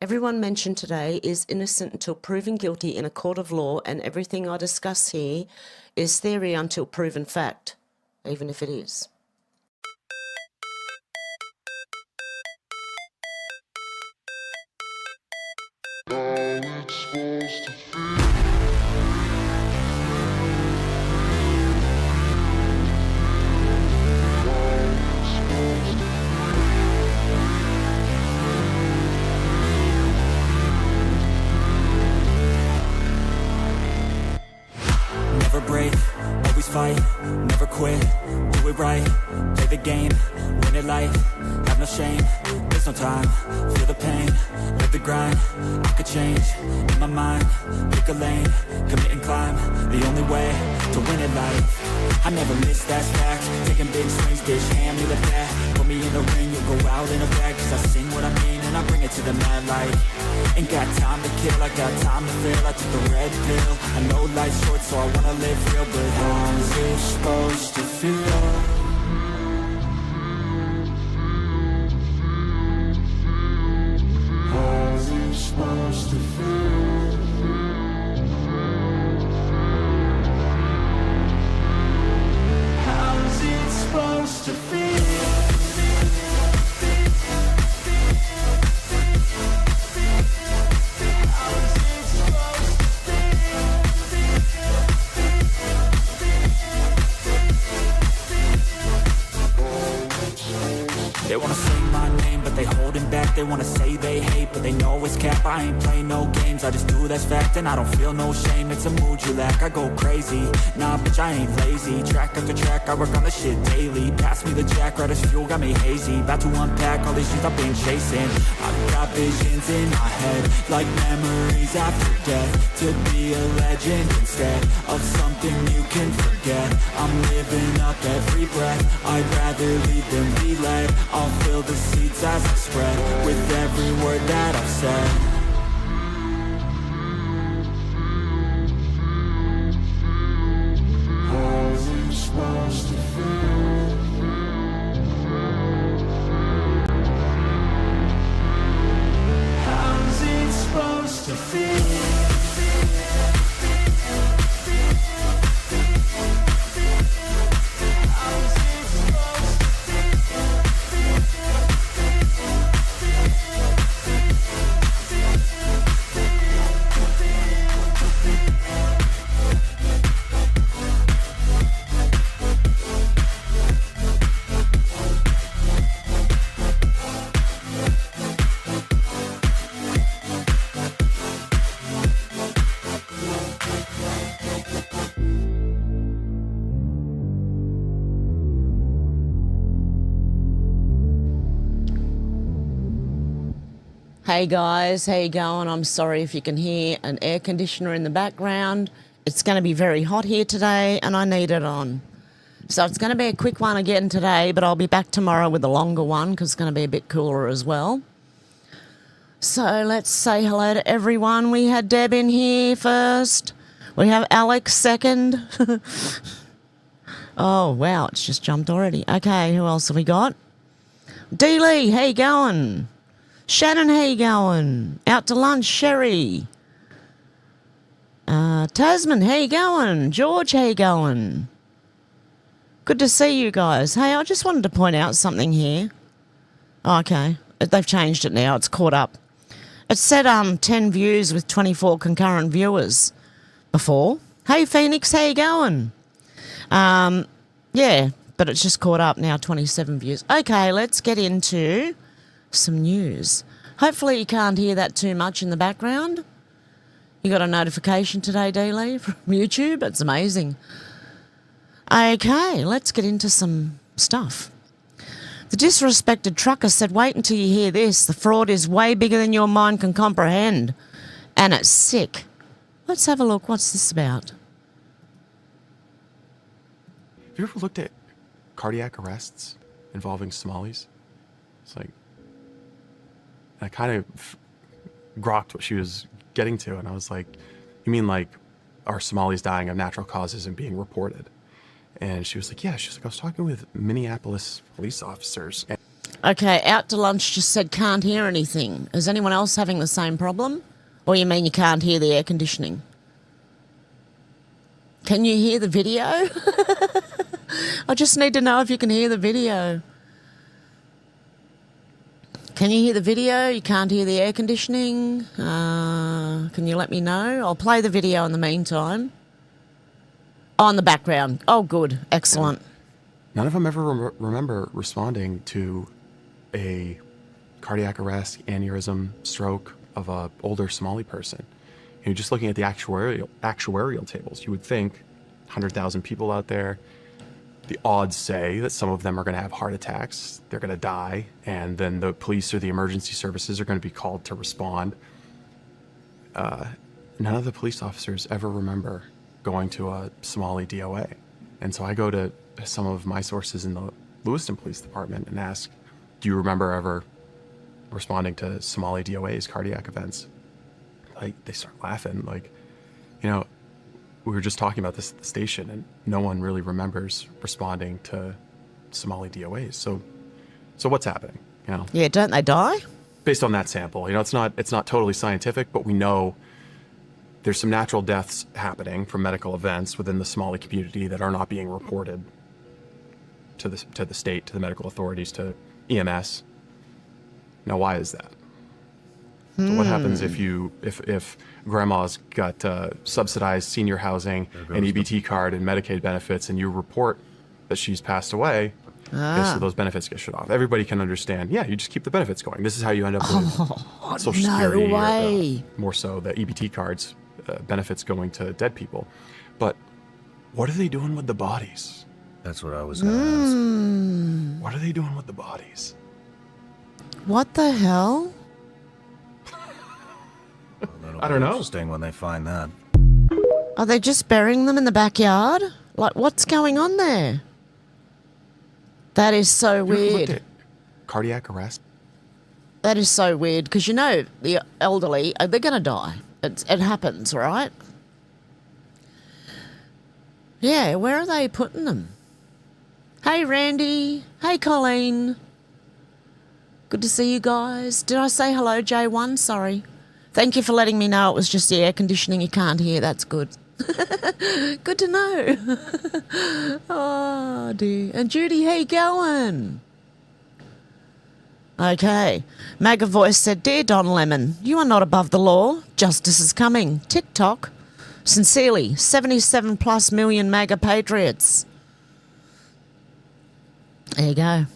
Everyone mentioned today is innocent until proven guilty in a court of law, and everything I discuss here is theory until proven fact, even if it is. Never break, always fight, never quit, do it right, play the game, win it life, have no shame, there's no time, feel the pain, live the grind, I could change, in my mind, pick a lane, commit and climb, the only way to win it life, I never miss, that's fact, taking big swings, bitch, hand me the bat, put me in the ring, you'll go out in a bag, cause I sing what I mean and I bring it to the mad light, ain't got time to kill, I got time to feel, I took the red pill, I know life's short so I wanna live real, but how's it supposed to feel? How's it supposed to feel? How's it supposed to feel? They wanna say my name, but they holding back. They wanna say they hate, but they know it's cap. I ain't play no games, I just do that's fact. And I don't feel no shame, it's a mood you lack. I go crazy, nah bitch I ain't lazy. Track after track, I work on the shit daily. Pass me the jack, right as fuel, got me hazy. About to unpack all these things I've been chasing. I've got visions in my head, like memories after death. To be a legend instead of something you can forget. I'm living up every breath, I'd rather lead than be led. I'll fill the seats as I spread with every word that I've said. How's it supposed to feel? How's it supposed to feel? Hey guys, how you going? I'm sorry if you can hear an air conditioner in the background. It's going to be very hot here today and I need it on. So it's going to be a quick one again today, but I'll be back tomorrow with a longer one because it's going to be a bit cooler as well. So let's say hello to everyone. We had Deb in here first. We have Alex second. Oh, wow, it's just jumped already. Okay, who else have we got? Dee Lee, how you going? Shannon, how you going? Out to lunch, Sherry. Tasman, how you going? George, how you going? Good to see you guys. Hey, I just wanted to point out something here. Oh, okay, they've changed it now. It's caught up. It said 10 views with 24 concurrent viewers before. Hey, Phoenix, how you going? Yeah, but it's just caught up now, 27 views. Okay, let's get into some news. Hopefully you can't hear that too much in the background. You got a notification today, Dealey, from YouTube? It's amazing. Okay, let's get into some stuff. The disrespected trucker said, wait until you hear this. The fraud is way bigger than your mind can comprehend. And it's sick. Let's have a look. What's this about? Have you ever looked at cardiac arrests involving Somalis? It's like, I kind of grokked what she was getting to, and I was like, you mean like, are Somalis dying of natural causes and being reported? And she was like, yeah. She's like, I was talking with Minneapolis police officers. Okay, out to lunch just said can't hear anything. Is anyone else having the same problem? Or you mean you can't hear the air conditioning? Can you hear the video? I just need to know if you can hear the video. Can you hear the video? You can't hear the air conditioning? Can you let me know? I'll play the video in the meantime. Oh, in the background. Oh, good. Excellent. None of them ever remember responding to a cardiac arrest, aneurysm, stroke of a older Somali person. You know, just looking at the actuarial tables, you would think 100,000 people out there. The odds say that some of them are going to have heart attacks, they're going to die, and then the police or the emergency services are going to be called to respond. None of the police officers ever remember going to a Somali DOA. And so I go to some of my sources in the Lewiston Police Department and ask, do you remember ever responding to Somali DOA's cardiac events? Like, they start laughing. Like, you know, we were just talking about this at the station, and no one really remembers responding to Somali DOAs. So what's happening? You know? Yeah, don't they die? Based on that sample, you know, it's not totally scientific, but we know there's some natural deaths happening from medical events within the Somali community that are not being reported to the state, to the medical authorities, to EMS. Now, why is that? So what happens if grandma's got subsidized senior housing, an EBT card, and Medicaid benefits, and you report that she's passed away? Okay, so those benefits get shut off. Everybody can understand. Yeah, you just keep the benefits going. This is how you end up with Social Security. No way. Or, more so, the EBT cards, benefits going to dead people. But what are they doing with the bodies? That's what I was going to ask. What are they doing with the bodies? What the hell? I don't know. Interesting when they find that. Are they just burying them in the backyard? Like, what's going on there? That is so Have you ever looked weird. at cardiac arrest? That is so weird because, you know, the elderly, they're going to die. It happens, right? Yeah, where are they putting them? Hey, Randy. Hey, Colleen. Good to see you guys. Did I say hello, J1? Sorry. Thank you for letting me know it was just the air conditioning you can't hear. That's good. Good to know. Oh, dear. And Judy, how you going? Okay. MAGA voice said, Dear Don Lemon, you are not above the law. Justice is coming. TikTok. Sincerely, 77 plus million MAGA patriots. There you go.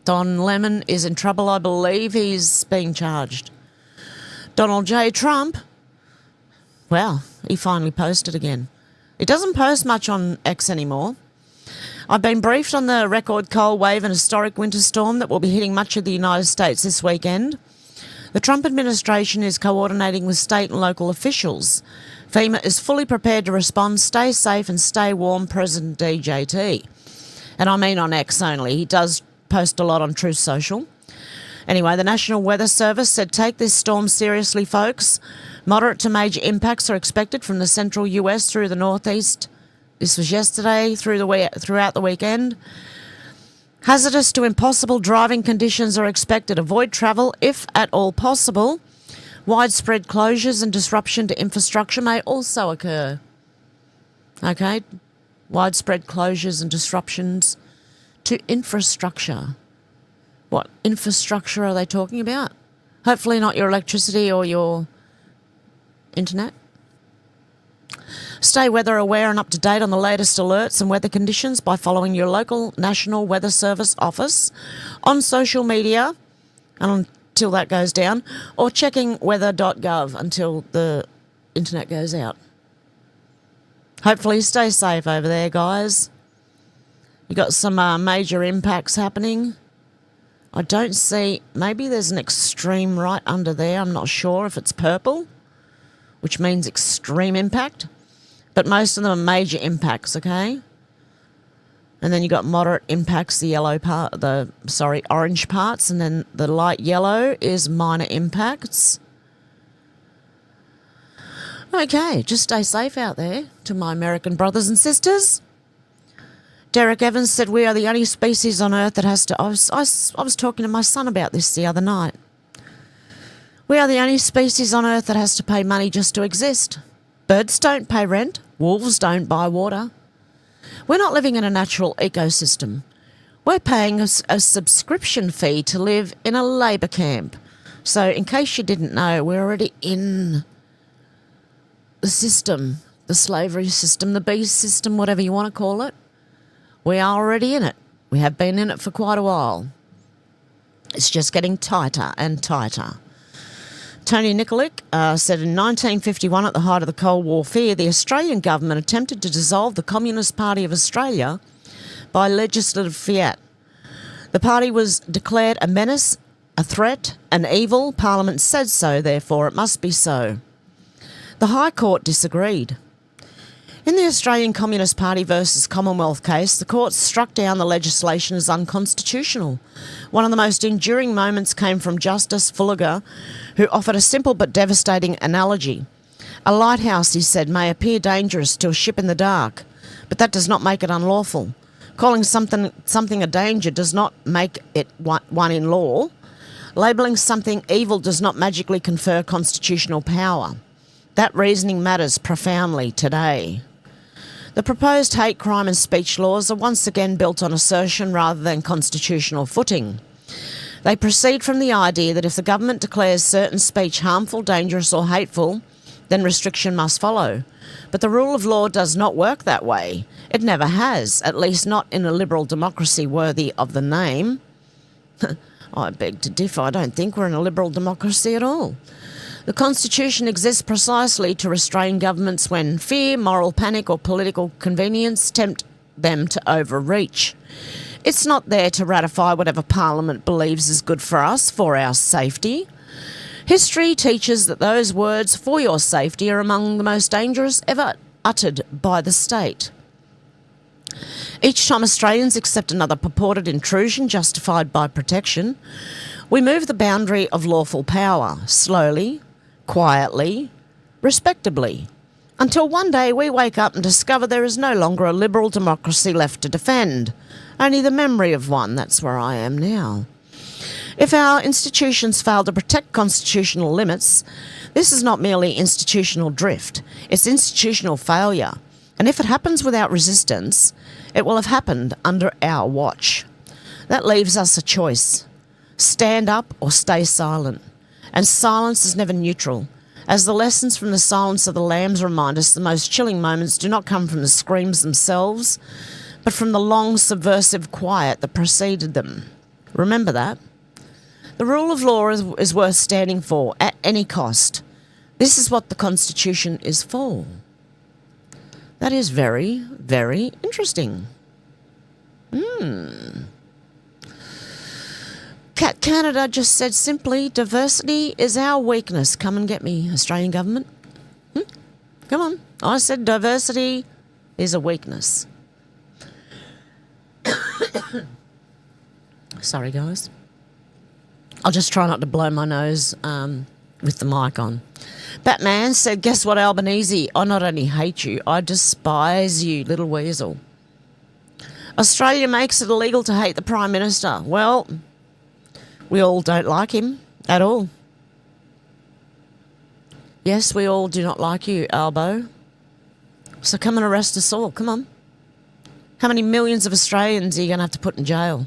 Don Lemon is in trouble, I believe. He's being charged. Donald J. Trump, well, he finally posted again. He doesn't post much on X anymore. I've been briefed on the record cold wave and historic winter storm that will be hitting much of the United States this weekend. The Trump administration is coordinating with state and local officials. FEMA is fully prepared to respond. Stay safe and stay warm, President DJT. And I mean on X only. He does post a lot on Truth Social. Anyway, the National Weather Service said, take this storm seriously, folks. Moderate to major impacts are expected from the central US through the northeast. This was yesterday, throughout the weekend. Hazardous to impossible driving conditions are expected. Avoid travel if at all possible. Widespread closures and disruption to infrastructure may also occur. Okay? Widespread closures and disruptions to infrastructure. What infrastructure are they talking about? Hopefully not your electricity or your internet. Stay weather aware and up to date on the latest alerts and weather conditions by following your local National Weather Service office on social media until that goes down, or checking weather.gov until the internet goes out. Hopefully stay safe over there, guys. You got some major impacts happening. I don't see, maybe there's an extreme right under there. I'm not sure if it's purple, which means extreme impact. But most of them are major impacts, okay? And then you got moderate impacts, the orange parts, and then the light yellow is minor impacts. Okay, just stay safe out there to my American brothers and sisters. Derek Evans said, we are the only species on Earth that has to... I was talking to my son about this the other night. We are the only species on Earth that has to pay money just to exist. Birds don't pay rent. Wolves don't buy water. We're not living in a natural ecosystem. We're paying a subscription fee to live in a labour camp. So in case you didn't know, we're already in the system, the slavery system, the beast system, whatever you want to call it. We are already in it. We have been in it for quite a while. It's just getting tighter and tighter. Tony Nikolic said in 1951, at the height of the Cold War fear, the Australian government attempted to dissolve the Communist Party of Australia by legislative fiat. The party was declared a menace, a threat, an evil. Parliament said so, therefore it must be so. The High Court disagreed. In the Australian Communist Party versus Commonwealth case, the court struck down the legislation as unconstitutional. One of the most enduring moments came from Justice Fulliger, who offered a simple but devastating analogy. A lighthouse, he said, may appear dangerous to a ship in the dark, but that does not make it unlawful. Calling something a danger does not make it one in law. Labelling something evil does not magically confer constitutional power. That reasoning matters profoundly today. The proposed hate crime and speech laws are once again built on assertion rather than constitutional footing. They proceed from the idea that if the government declares certain speech harmful, dangerous or hateful, then restriction must follow. But the rule of law does not work that way. It never has, at least not in a liberal democracy worthy of the name. I beg to differ. I don't think we're in a liberal democracy at all. The Constitution exists precisely to restrain governments when fear, moral panic or political convenience tempt them to overreach. It's not there to ratify whatever Parliament believes is good for us, for our safety. History teaches that those words, for your safety, are among the most dangerous ever uttered by the state. Each time Australians accept another purported intrusion justified by protection, we move the boundary of lawful power, slowly, quietly, respectably, until one day we wake up and discover there is no longer a liberal democracy left to defend, only the memory of one. That's where I am now. If our institutions fail to protect constitutional limits, this is not merely institutional drift, it's institutional failure. And if it happens without resistance, it will have happened under our watch. That leaves us a choice. Stand up or stay silent. And silence is never neutral. As the lessons from the Silence of the Lambs remind us, the most chilling moments do not come from the screams themselves, but from the long subversive quiet that preceded them. Remember that. The rule of law is worth standing for at any cost. This is what the Constitution is for. That is very, very interesting. Cat Canada just said simply, diversity is our weakness. Come and get me, Australian government. Come on. I said diversity is a weakness. Sorry, guys. I'll just try not to blow my nose with the mic on. Batman said, guess what, Albanese? I not only hate you, I despise you, little weasel. Australia makes it illegal to hate the Prime Minister. Well, we all don't like him at all. Yes, we all do not like you, Albo. So come and arrest us all. Come on. How many millions of Australians are you going to have to put in jail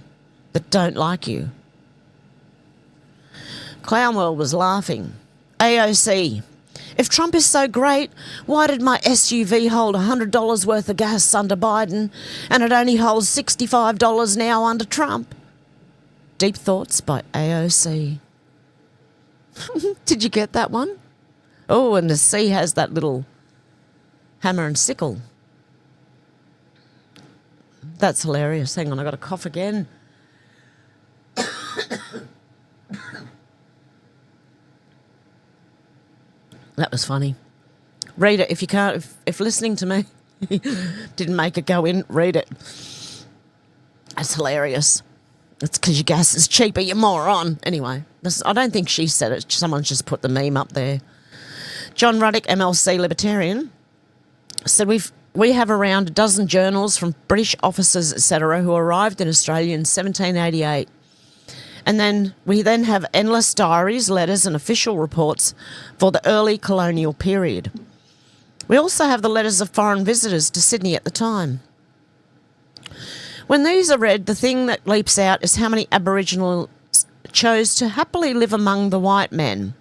that don't like you? Clownworld was laughing. AOC. If Trump is so great, why did my SUV hold $100 worth of gas under Biden and it only holds $65 now under Trump? Deep Thoughts by AOC. Did you get that one? Oh, and the C has that little hammer and sickle. That's hilarious. Hang on, I got a cough again. That was funny. Read it if you can't. If listening to me didn't make it go in, read it. That's hilarious. It's because your gas is cheaper, you moron. Anyway, I don't think she said it. Someone's just put the meme up there. John Ruddick, MLC Libertarian, said we have around a dozen journals from British officers, etc., who arrived in Australia in 1788. And then we have endless diaries, letters and official reports for the early colonial period. We also have the letters of foreign visitors to Sydney at the time. When these are read, the thing that leaps out is how many Aboriginals chose to happily live among the white men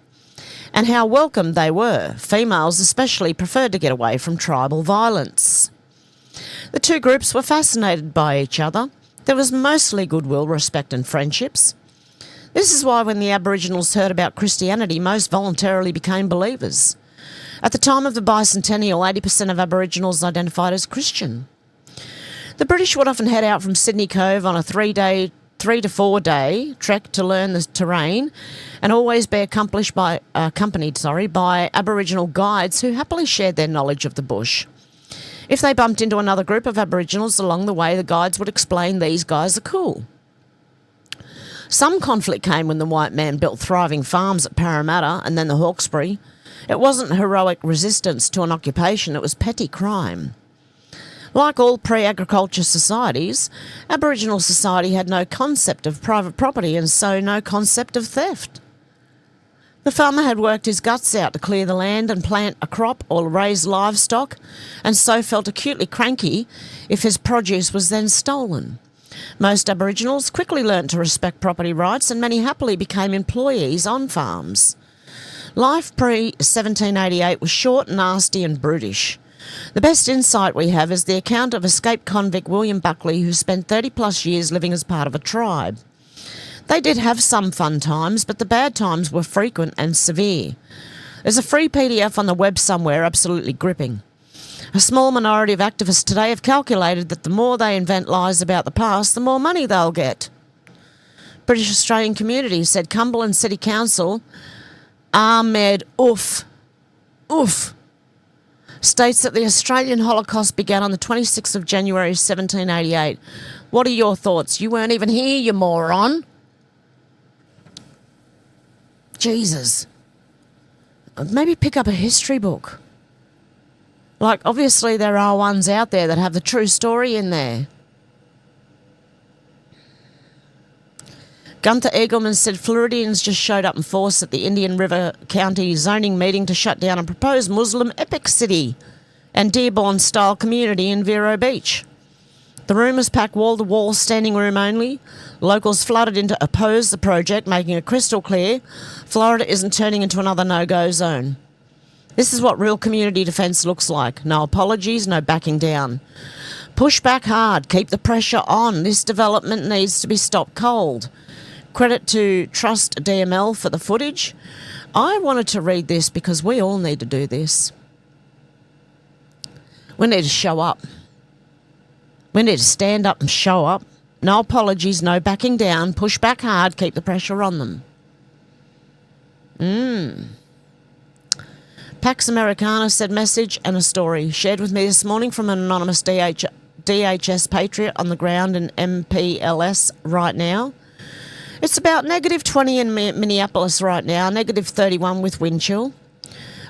and how welcome they were. Females especially preferred to get away from tribal violence. The two groups were fascinated by each other. There was mostly goodwill, respect and friendships. This is why when the Aboriginals heard about Christianity, most voluntarily became believers. At the time of the bicentennial, 80% of Aboriginals identified as Christian. The British would often head out from Sydney Cove on a 3 to 4 day trek to learn the terrain and always be accompanied by Aboriginal guides who happily shared their knowledge of the bush. If they bumped into another group of Aboriginals along the way, the guides would explain these guys are cool. Some conflict came when the white man built thriving farms at Parramatta and then the Hawkesbury. It wasn't heroic resistance to an occupation, it was petty crime. Like all pre-agriculture societies, Aboriginal society had no concept of private property and so no concept of theft. The farmer had worked his guts out to clear the land and plant a crop or raise livestock, and so felt acutely cranky if his produce was then stolen. Most Aboriginals quickly learnt to respect property rights and many happily became employees on farms. Life pre-1788 was short, nasty and brutish. The best insight we have is the account of escaped convict William Buckley, who spent 30 plus years living as part of a tribe. They did have some fun times, but the bad times were frequent and severe. There's a free PDF on the web somewhere, absolutely gripping. A small minority of activists today have calculated that the more they invent lies about the past, the more money they'll get. British Australian Community said Cumberland City Council, Ahmed Oof, states that the Australian Holocaust began on the 26th of January 1788. What are your thoughts? You weren't even here, you moron. Jesus. Maybe pick up a history book. Like, obviously there are ones out there that have the true story in there. Gunther Eagleman said Floridians just showed up in force at the Indian River County zoning meeting to shut down a proposed Muslim epic city and Dearborn-style community in Vero Beach. The room was packed wall-to-wall, standing room only. Locals flooded in to oppose the project, making it crystal clear Florida isn't turning into another no-go zone. This is what real community defence looks like. No apologies, no backing down. Push back hard, keep the pressure on. This development needs to be stopped cold. Credit to Trust DML for the footage. I wanted to read this because we all need to do this. We need to show up. We need to stand up and show up. No apologies, no backing down. Push back hard, keep the pressure on them. Pax Americana said message and a story shared with me this morning from an anonymous DHS patriot on the ground in MPLS right now. It's about -20 in Minneapolis right now, -31 with wind chill.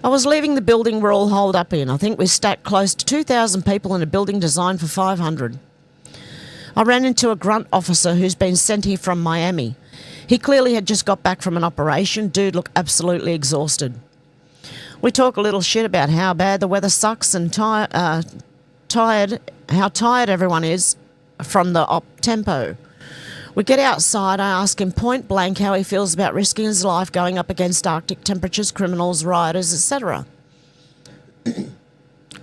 I was leaving the building we're all holed up in. I think we stacked close to 2,000 people in a building designed for 500. I ran into a grunt officer who's been sent here from Miami. He clearly had just got back from an operation. Dude looked absolutely exhausted. We talk a little shit about how bad the weather sucks and how tired everyone is from the op tempo. We get outside, I ask him point blank how he feels about risking his life going up against Arctic temperatures, criminals, rioters, etc.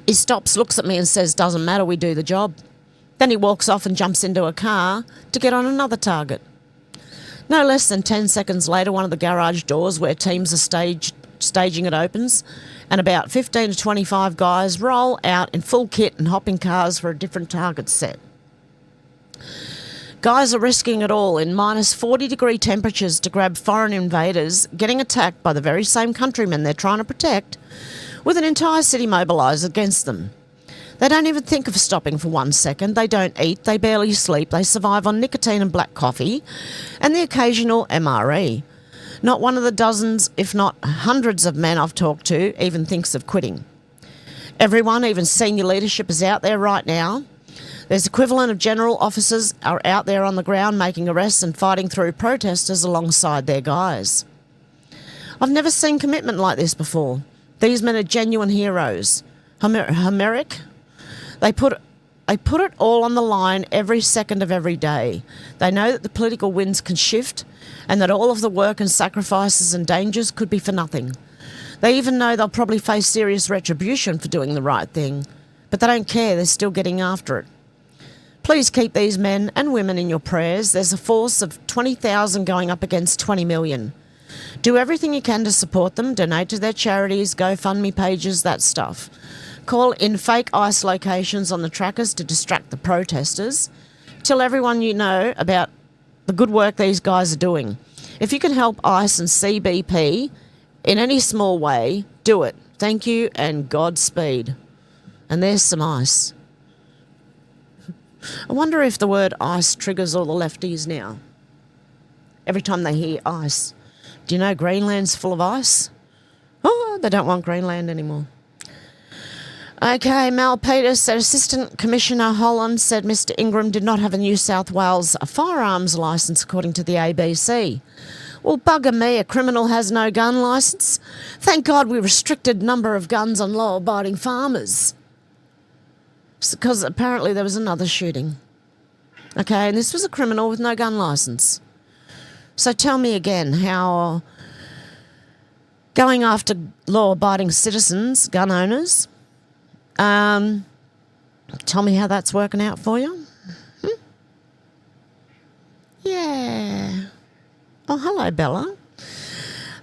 He stops, looks at me and says, doesn't matter, we do the job. Then he walks off and jumps into a car to get on another target. No less than 10 seconds later, one of the garage doors where teams are staging it opens, and about 15 to 25 guys roll out in full kit and hop in cars for a different target set. Guys are risking it all in -40-degree temperatures to grab foreign invaders, getting attacked by the very same countrymen they're trying to protect, with an entire city mobilised against them. They don't even think of stopping for 1 second. They don't eat, they barely sleep, they survive on nicotine and black coffee, and the occasional MRE. Not one of the dozens, if not hundreds of men I've talked to even thinks of quitting. Everyone, even senior leadership, is out there right now. There's equivalent of general officers are out there on the ground making arrests and fighting through protesters alongside their guys. I've never seen commitment like this before. These men are genuine heroes. Homeric. They put it all on the line every second of every day. They know that the political winds can shift and that all of the work and sacrifices and dangers could be for nothing. They even know they'll probably face serious retribution for doing the right thing, but they don't care. They're still getting after it. Please keep these men and women in your prayers. There's a force of 20,000 going up against 20 million. Do everything you can to support them. Donate to their charities, GoFundMe pages, that stuff. Call in fake ICE locations on the trackers to distract the protesters. Tell everyone you know about the good work these guys are doing. If you can help ICE and CBP in any small way, do it. Thank you and Godspeed. And there's some ice. I wonder if the word ice triggers all the lefties now. Every time they hear ice. Do you know Greenland's full of ice? Oh, they don't want Greenland anymore. Okay, Mel Peters said Assistant Commissioner Holland said Mr Ingram did not have a New South Wales firearms licence according to the ABC. Well, bugger me, a criminal has no gun licence. Thank God we restricted number of guns on law-abiding farmers. Because apparently there was another shooting. Okay, and this was a criminal with no gun licence. So tell me again how going after law-abiding citizens, gun owners, tell me how that's working out for you. Yeah. Oh, hello, Bella.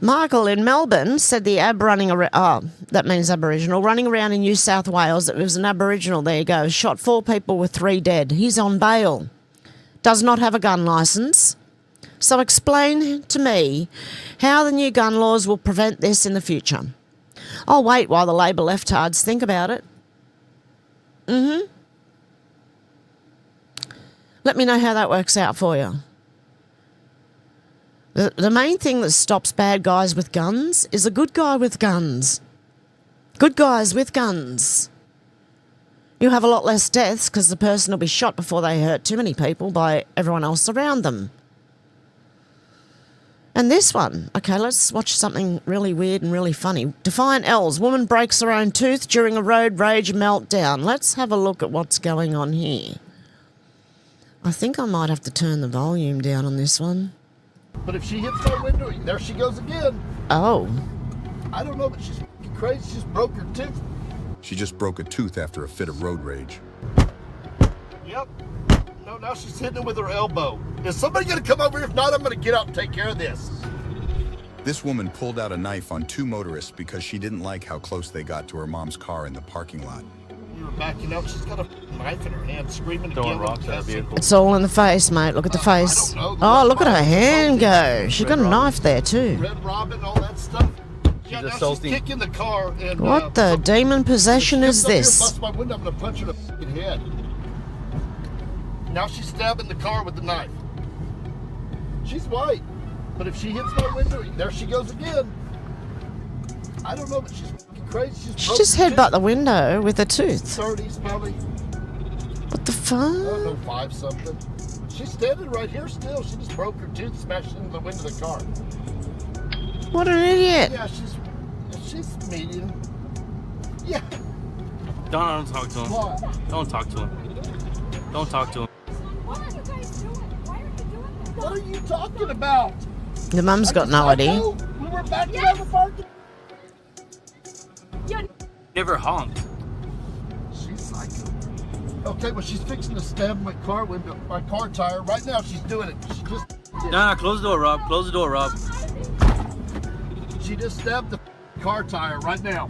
Michael in Melbourne said the that means Aboriginal, running around in New South Wales. It was an Aboriginal, there you go, shot 4 people with 3 dead. He's on bail. Does not have a gun licence. So explain to me how the new gun laws will prevent this in the future. I'll wait while the Labor leftards think about it. Let me know how that works out for you. The main thing that stops bad guys with guns is a good guy with guns. Good guys with guns. You'll have a lot less deaths because the person will be shot before they hurt too many people by everyone else around them. And this one, okay, let's watch something really weird and really funny. Defiant Els, woman breaks her own tooth during a road rage meltdown. Let's have a look at what's going on here. I think I might have to turn the volume down on this one. But if she hits that window, there she goes again. Oh. I don't know, but she's crazy. She just broke her tooth. She just broke a tooth after a fit of road rage. Yep. No, now she's hitting it with her elbow. Is somebody going to come over here? If not, I'm going to get out and take care of this. This woman pulled out a knife on 2 motorists because she didn't like how close they got to her mom's car in the parking lot. We were backing out. She's got a knife in her hand, screaming Throwing again. rocks at her vehicle. It's all in the face, mate. Look at the face. I don't know. Oh, look at her hand go. She got a knife there too. Red Robin, all that stuff. Yeah, now assaulting. she's kicking the car. And, What the demon possession is Here, this? bust my window, I'm going to punch her in the fucking head. Now she's stabbing the car with the knife. She's white, but if she hits my window, there she goes again. I don't know, but she's fucking crazy. She just headbutt the window with a tooth. 30s probably. What the I don't know, fuck? 5 something. She's standing right here still. She just broke her tooth, smashed into the window of the car. What an idiot. Yeah, she's medium. Yeah. Don't talk to him. What? Don't talk to him. Don't talk to him. What are you guys doing? Why are you doing this? What are you talking about? The mum's got no idea. We were back in the parking. Never honked. She's psycho. Okay, well she's fixing to stab my car window, my car tire. Right now she's doing it. She just Nah, close the door, Rob. Close the door, Rob. She just stabbed the car tire right now.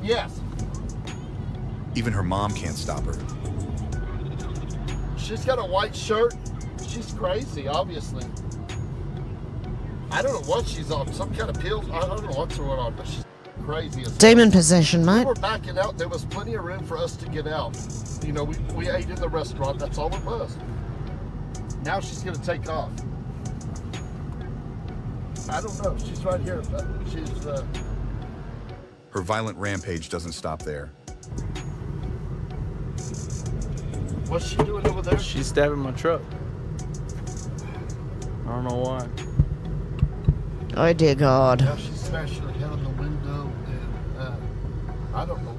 Yes. Even her mom can't stop her. She's got a white shirt. She's crazy, obviously. I don't know what she's on. Some kind of pills. I don't know what's going on, but she's crazy as Demon possession, we mate. were backing out. There was plenty of room for us to get out. You know, we ate in the restaurant. That's all it was. Now she's going to take off. I don't know. She's right here. She's... Her violent rampage doesn't stop there. What's she doing over there? She's stabbing my truck. I don't know why. Oh dear God. Now she's smashing her head on the window, and I don't know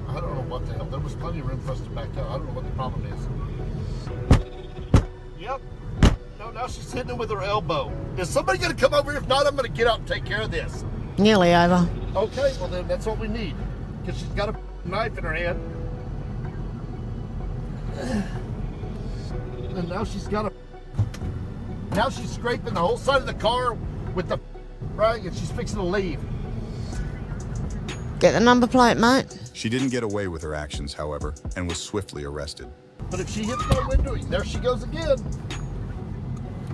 what the hell. There was plenty of room for us to back out. I don't know what the problem is. Yep. No, now she's hitting him with her elbow. Is somebody gonna come over here? If not, I'm gonna get out and take care of this. Nearly over. Okay, well then that's what we need. Because she's got a knife in her hand. And now she's got a... Now she's scraping the whole side of the car with the rag, and she's fixing to leave. Get the number plate, mate. She didn't get away with her actions, however, and was swiftly arrested. But if she hits my window, there she goes again.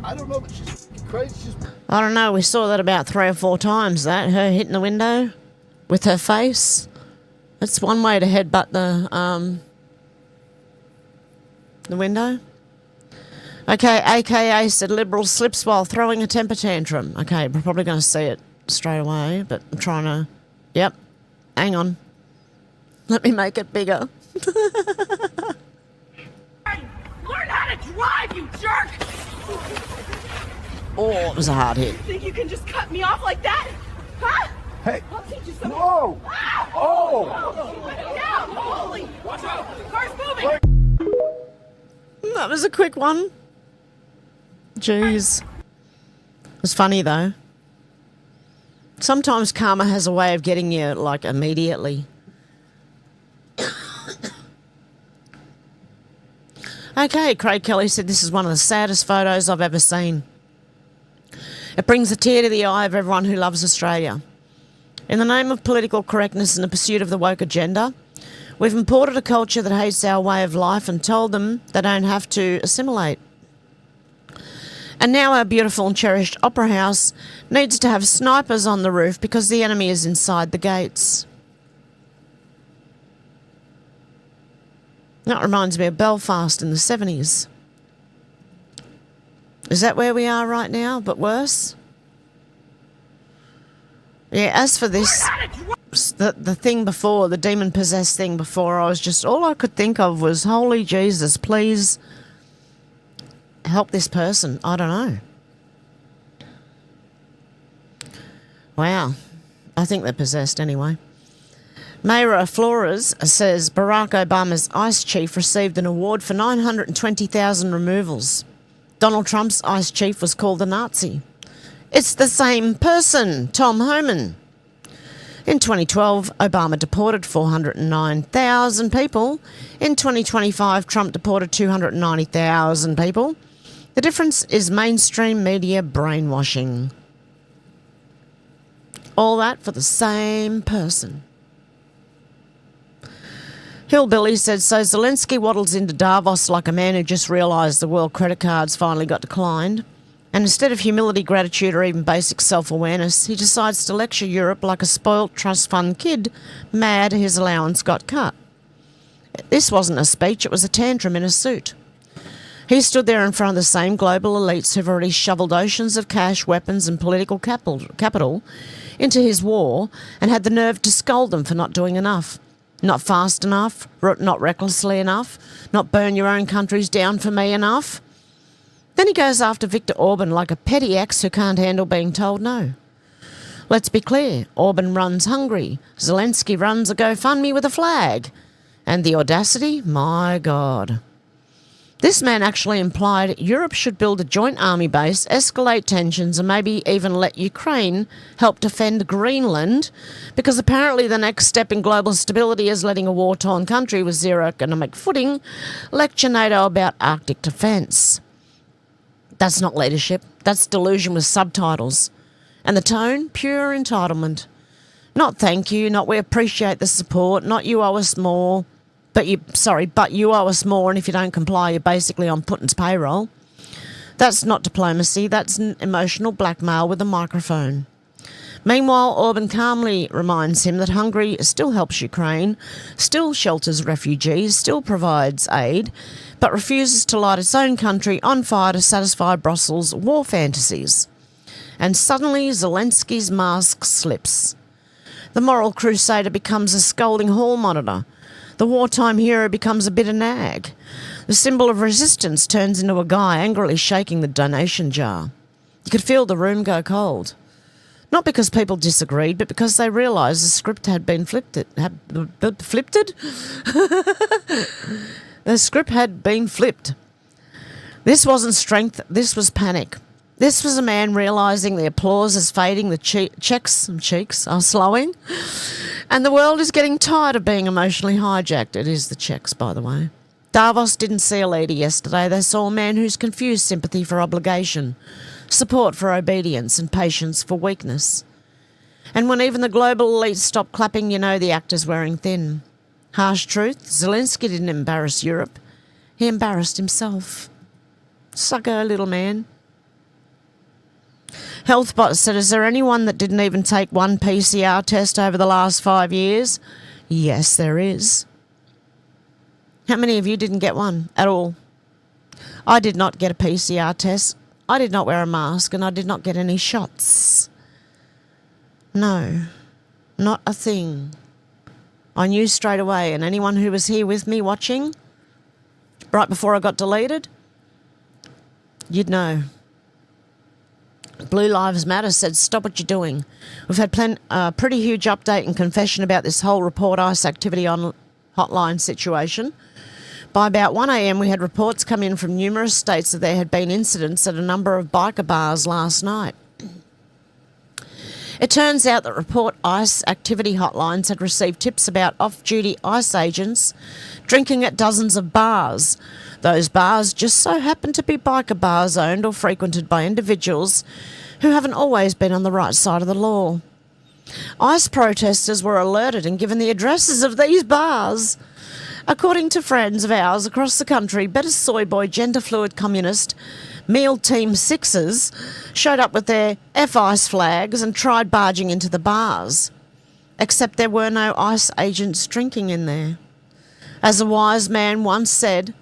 I don't know, but she's crazy. She's... I don't know. We saw that about 3 or 4 times, that. Her hitting the window with her face. That's one way to headbutt the window. Okay, AKA said Liberal slips while throwing a temper tantrum. Okay, we're probably going to see it straight away, but I'm trying to... Yep. Hang on. Let me make it bigger. Learn how to drive, you jerk! Oh, it was a hard hit. You think you can just cut me off like that? Huh? Hey! I'll teach you something. Whoa! Ah! Oh! Down! Holy! Watch out! Car's moving! That was a quick one. Jeez. It was funny, though. Sometimes karma has a way of getting you, like, immediately. Okay, Craig Kelly said this is one of the saddest photos I've ever seen. It brings a tear to the eye of everyone who loves Australia. In the name of political correctness and the pursuit of the woke agenda, we've imported a culture that hates our way of life and told them they don't have to assimilate. And now our beautiful and cherished Opera House needs to have snipers on the roof because the enemy is inside the gates. That reminds me of Belfast in the 70s. Is that where we are right now, but worse? Yeah, as for this, the thing before, the demon-possessed thing before, I was just, all I could think of was, holy Jesus, please help this person. I don't know. Wow. I think they're possessed anyway. Mayra Flores says Barack Obama's ICE chief received an award for 920,000 removals. Donald Trump's ICE chief was called a Nazi. It's the same person, Tom Homan. In 2012, Obama deported 409,000 people. In 2025, Trump deported 290,000 people. The difference is mainstream media brainwashing. All that for the same person. Hillbilly said, so Zelensky waddles into Davos like a man who just realised the world credit cards finally got declined. And instead of humility, gratitude, or even basic self-awareness, he decides to lecture Europe like a spoilt trust fund kid mad his allowance got cut. This wasn't a speech, it was a tantrum in a suit. He stood there in front of the same global elites who've already shoveled oceans of cash, weapons and political capital into his war and had the nerve to scold them for not doing enough. Not fast enough, not recklessly enough, not burn your own countries down for me enough. Then he goes after Viktor Orban like a petty ex who can't handle being told no. Let's be clear, Orban runs Hungary. Zelensky runs a GoFundMe with a flag. And the audacity? My God. This man actually implied Europe should build a joint army base, escalate tensions, and maybe even let Ukraine help defend Greenland, because apparently the next step in global stability is letting a war-torn country with zero economic footing lecture NATO about Arctic defence. That's not leadership. That's delusion with subtitles. And the tone? Pure entitlement. Not thank you, not we appreciate the support, not you owe us more. But you owe us more, and if you don't comply, you're basically on Putin's payroll. That's not diplomacy, that's an emotional blackmail with a microphone. Meanwhile, Orban calmly reminds him that Hungary still helps Ukraine, still shelters refugees, still provides aid, but refuses to light its own country on fire to satisfy Brussels' war fantasies. And suddenly Zelensky's mask slips. The moral crusader becomes a scolding hall monitor. The wartime hero becomes a bitter nag. The symbol of resistance turns into a guy angrily shaking the donation jar. You could feel the room go cold. Not because people disagreed, but because they realised the script had been flipped. The script had been flipped. This wasn't strength, this was panic. This was a man realising the applause is fading, the cheeks are slowing, and the world is getting tired of being emotionally hijacked. It is the checks, by the way. Davos didn't see a leader yesterday. They saw a man who's confused sympathy for obligation, support for obedience, and patience for weakness. And when even the global elite stopped clapping, you know the actor's wearing thin. Harsh truth, Zelensky didn't embarrass Europe. He embarrassed himself. Sucker, little man. HealthBot said, is there anyone that didn't even take one PCR test over the last 5 years? Yes, there is. How many of you didn't get one at all? I did not get a PCR test. I did not wear a mask, and I did not get any shots. No, not a thing. I knew straight away, and anyone who was here with me watching, right before I got deleted, you'd know. Blue Lives Matter said, stop what you're doing. We've had a pretty huge update and confession about this whole report ICE activity on hotline situation. By about 1 a.m, we had reports come in from numerous states that there had been incidents at a number of biker bars last night. It turns out that report ICE activity hotlines had received tips about off-duty ICE agents drinking at dozens of bars. Those bars just so happen to be biker bars owned or frequented by individuals who haven't always been on the right side of the law. ICE protesters were alerted and given the addresses of these bars. According to friends of ours across the country, better soy boy, gender fluid communist, meal team sixes showed up with their F-ICE flags and tried barging into the bars. Except there were no ICE agents drinking in there. As a wise man once said,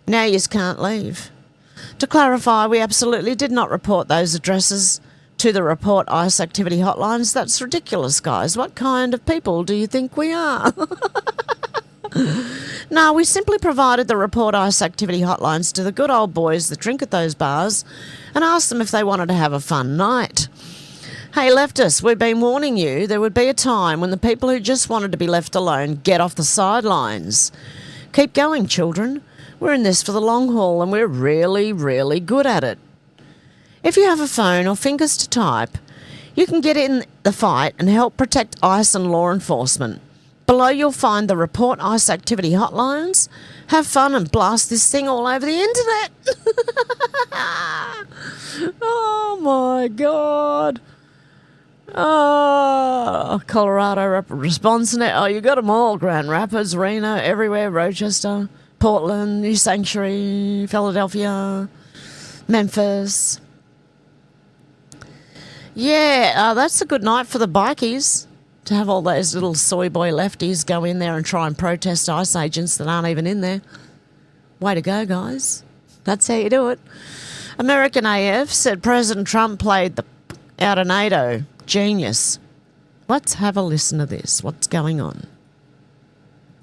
now yous can't leave. To clarify, we absolutely did not report those addresses to the report ICE activity hotlines. That's ridiculous, guys. What kind of people do you think we are? No, we simply provided the report ICE activity hotlines to the good old boys that drink at those bars and asked them if they wanted to have a fun night. Hey, leftists, we've been warning you there would be a time when the people who just wanted to be left alone get off the sidelines. Keep going, children. We're in this for the long haul and we're really, really good at it. If you have a phone or fingers to type, you can get in the fight and help protect ICE and law enforcement. Below you'll find the report ICE activity hotlines. Have fun and blast this thing all over the internet. Oh my God. Oh, Colorado response net. Oh, you got them all. Grand Rapids, Reno, everywhere. Rochester, Portland, New Sanctuary, Philadelphia, Memphis. Yeah, that's a good night for the bikies. To have all those little soy boy lefties go in there and try and protest ICE agents that aren't even in there. Way to go, guys. That's how you do it. American AF said President Trump played the out of NATO. Genius. Let's have a listen to this. What's going on?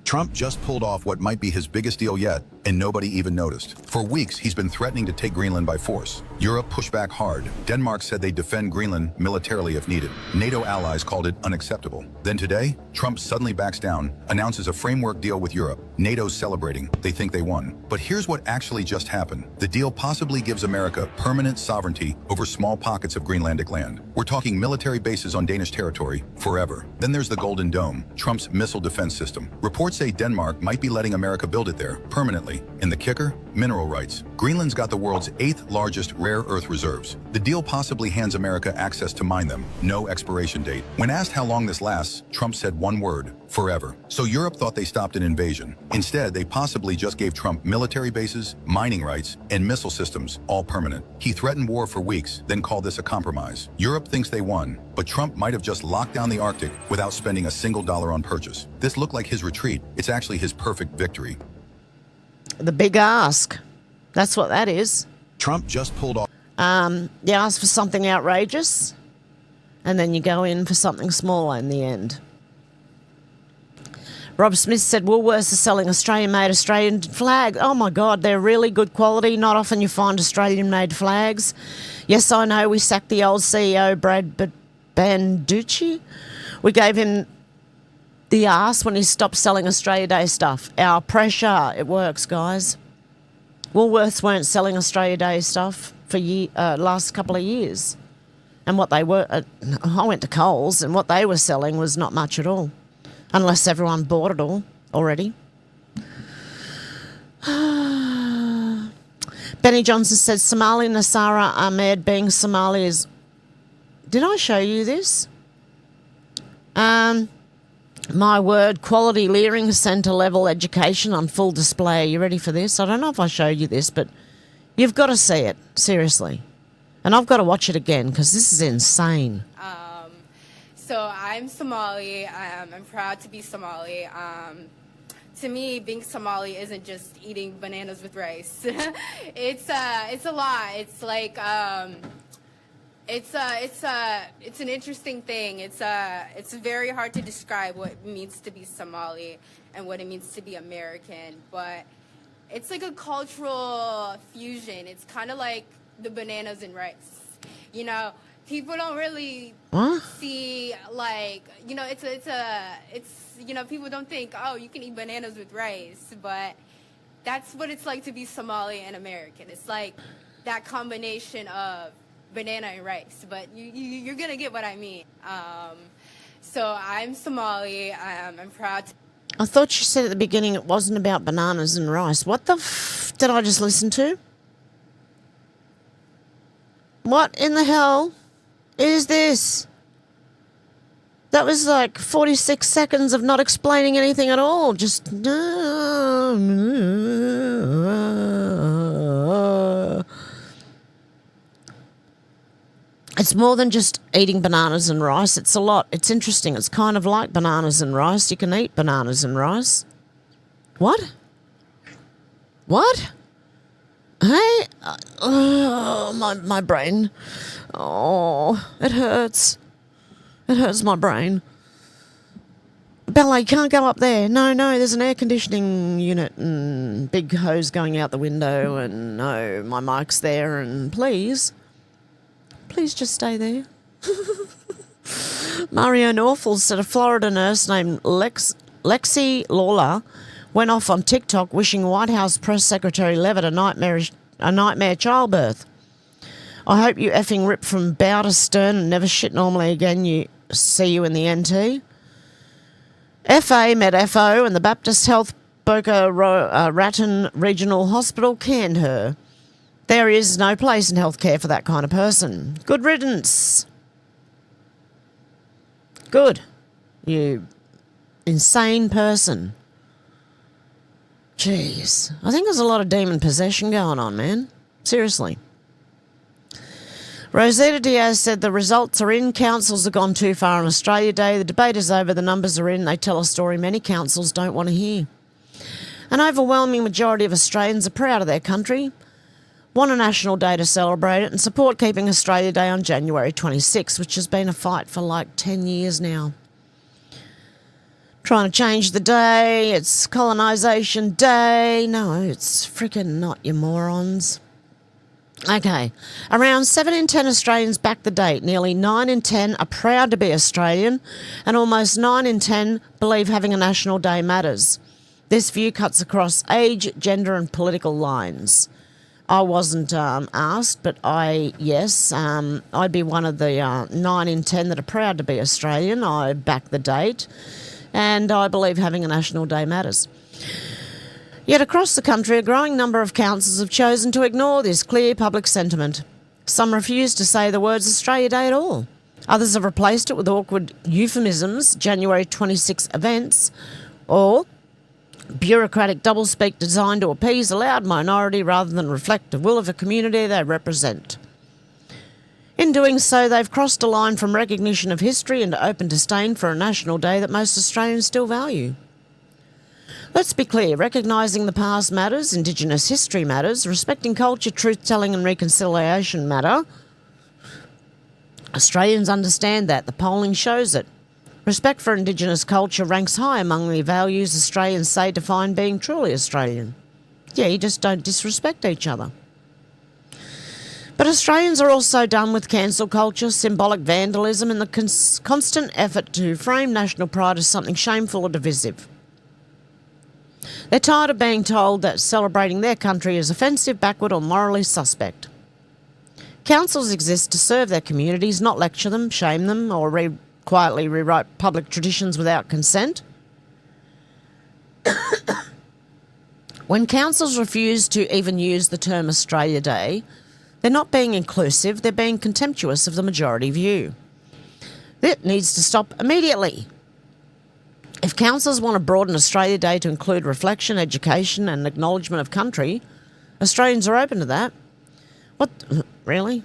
Trump just pulled off what might be his biggest deal yet, and nobody even noticed. For weeks, he's been threatening to take Greenland by force. Europe pushed back hard. Denmark said they'd defend Greenland militarily if needed. NATO allies called it unacceptable. Then today, Trump suddenly backs down, announces a framework deal with Europe. NATO's celebrating. They think they won. But here's what actually just happened. The deal possibly gives America permanent sovereignty over small pockets of Greenlandic land. We're talking military bases on Danish territory forever. Then there's the Golden Dome, Trump's missile defense system. Reports say Denmark might be letting America build it there permanently. And the kicker? Mineral rights. Greenland's got the world's 8th largest rare earth reserves. The deal possibly hands America access to mine them. No expiration date. When asked how long this lasts, Trump said one word: forever. So Europe thought they stopped an invasion. Instead, they possibly just gave Trump military bases, mining rights, and missile systems, all permanent. He threatened war for weeks, then called this a compromise. Europe thinks they won, but Trump might have just locked down the Arctic without spending a single dollar on purchase. This looked like his retreat. It's actually his perfect victory. The big ask. That's what that is. Trump just pulled off. You ask for something outrageous, and then you go in for something smaller in the end. Rob Smith said Woolworths are selling Australian-made Australian flags. Oh, my God, they're really good quality. Not often you find Australian-made flags. Yes, I know we sacked the old CEO, Brad Banducci. We gave him the arse when he stopped selling Australia Day stuff. Our pressure, it works, guys. Woolworths weren't selling Australia Day stuff for last couple of years. And what they were, I went to Coles, and what they were selling was not much at all. Unless everyone bought it all already. Benny Johnson says Somali Nasara Ahmed being Somali is... Did I show you this? My word, quality Leering Centre level education on full display. You ready for this? I don't know if I showed you this, but you've got to see it, seriously. And I've got to watch it again because this is insane. So I'm Somali. I'm proud to be Somali. To me, being Somali isn't just eating bananas with rice. It's a lot. It's like it's an interesting thing. It's very hard to describe what it means to be Somali and what it means to be American. But it's like a cultural fusion. It's kind of like the bananas and rice. You know, people don't really see, like, you know, it's you know, people don't think, oh, you can eat bananas with rice, but that's what it's like to be Somali and American. It's like that combination of banana and rice, but you're gonna get what I mean. So I'm Somali. I'm proud to... I thought you said at the beginning it wasn't about bananas and rice. What the f did I just listen to? What in the hell is this? That was like 46 seconds of not explaining anything at all. Just... It's more than just eating bananas and rice. It's a lot. It's interesting. It's kind of like bananas and rice. You can eat bananas and rice. What? What? Hey? Oh, my brain. Oh, it hurts. It hurts my brain. Bella, you can't go up there. No, there's an air conditioning unit and big hose going out the window, and no, my mic's there, and please just stay there. Mario Norfolk said a Florida nurse named Lexi Lawler went off on TikTok wishing White House Press Secretary Leavitt a nightmare childbirth. I hope you effing rip from bow to stern and never shit normally again. See you in the NT. FA met FO and the Baptist Health Boca Raton Regional Hospital canned her. There is no place in healthcare for that kind of person. Good riddance. Good. You insane person. Jeez. I think there's a lot of demon possession going on, man. Seriously. Rosetta Diaz said the results are in. Councils have gone too far on Australia Day. The debate is over. The numbers are in. They tell a story many councils don't want to hear. An overwhelming majority of Australians are proud of their country, want a national day to celebrate it, and support keeping Australia Day on January 26, which has been a fight for like 10 years now. Trying to change the day. It's colonisation day. No, it's freaking not, you morons. Okay, around 7 in 10 Australians back the date. Nearly 9 in 10 are proud to be Australian, and almost 9 in 10 believe having a national day matters. This view cuts across age, gender and political lines. I wasn't asked, but I'd be one of the 9 in 10 that are proud to be Australian. I back the date, and I believe having a national day matters. Yet across the country, a growing number of councils have chosen to ignore this clear public sentiment. Some refuse to say the words Australia Day at all. Others have replaced it with awkward euphemisms, January 26 events, or bureaucratic doublespeak designed to appease a loud minority rather than reflect the will of the community they represent. In doing so, they've crossed a line from recognition of history into open disdain for a national day that most Australians still value. Let's be clear, recognising the past matters, Indigenous history matters, respecting culture, truth-telling and reconciliation matter. Australians understand that. The polling shows it. Respect for Indigenous culture ranks high among the values Australians say define being truly Australian. Yeah, you just don't disrespect each other. But Australians are also done with cancel culture, symbolic vandalism, and the constant effort to frame national pride as something shameful or divisive. They're tired of being told that celebrating their country is offensive, backward, or morally suspect. Councils exist to serve their communities, not lecture them, shame them, or quietly rewrite public traditions without consent. When councils refuse to even use the term Australia Day, they're not being inclusive, they're being contemptuous of the majority view. That needs to stop immediately. If councils want to broaden Australia Day to include reflection, education and acknowledgement of country, Australians are open to that. What? Really?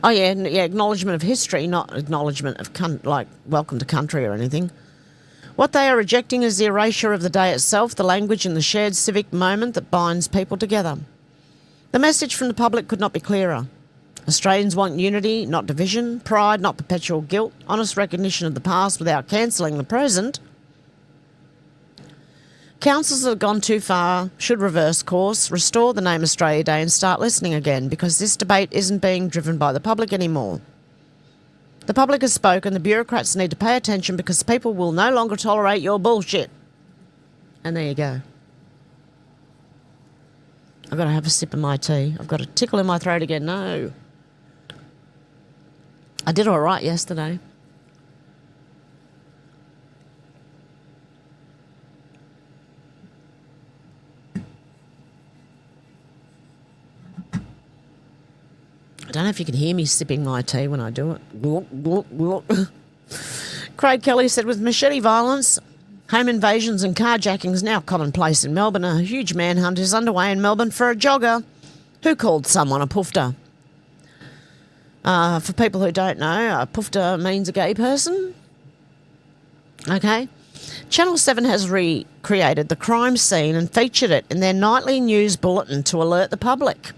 Oh yeah, acknowledgement of history, not acknowledgement of, like, welcome to country or anything. What they are rejecting is the erasure of the day itself, the language and the shared civic moment that binds people together. The message from the public could not be clearer. Australians want unity, not division, pride, not perpetual guilt, honest recognition of the past without cancelling the present. Councils that have gone too far should reverse course, restore the name Australia Day and start listening again, because this debate isn't being driven by the public anymore. The public has spoken, the bureaucrats need to pay attention because people will no longer tolerate your bullshit. And there you go. I've got to have a sip of my tea. I've got a tickle in my throat again. No. I did all right yesterday. I don't know if you can hear me sipping my tea when I do it. Craig Kelly said, with machete violence, home invasions and carjackings now commonplace in Melbourne, a huge manhunt is underway in Melbourne for a jogger who called someone a poofter. For people who don't know, a poofter means a gay person. Okay. Channel 7 has recreated the crime scene and featured it in their nightly news bulletin to alert the public.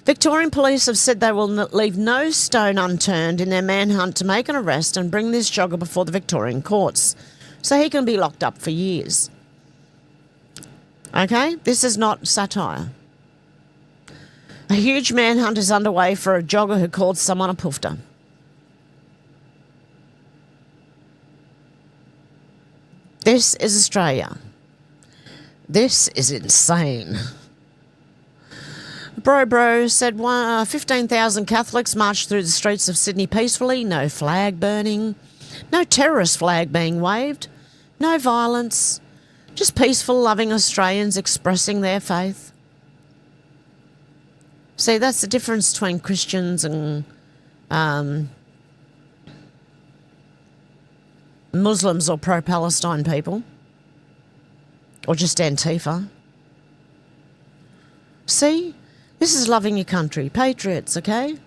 Victorian police have said they will leave no stone unturned in their manhunt to make an arrest and bring this jogger before the Victorian courts, so he can be locked up for years. Okay? This is not satire. A huge manhunt is underway for a jogger who called someone a poofter. This is Australia. This is insane. Bro said 15,000 Catholics marched through the streets of Sydney peacefully. No flag burning. No terrorist flag being waved. No violence. Just peaceful, loving Australians expressing their faith. See, that's the difference between Christians and Muslims or pro-Palestine people. Or just Antifa. See? This is loving your country. Patriots, okay?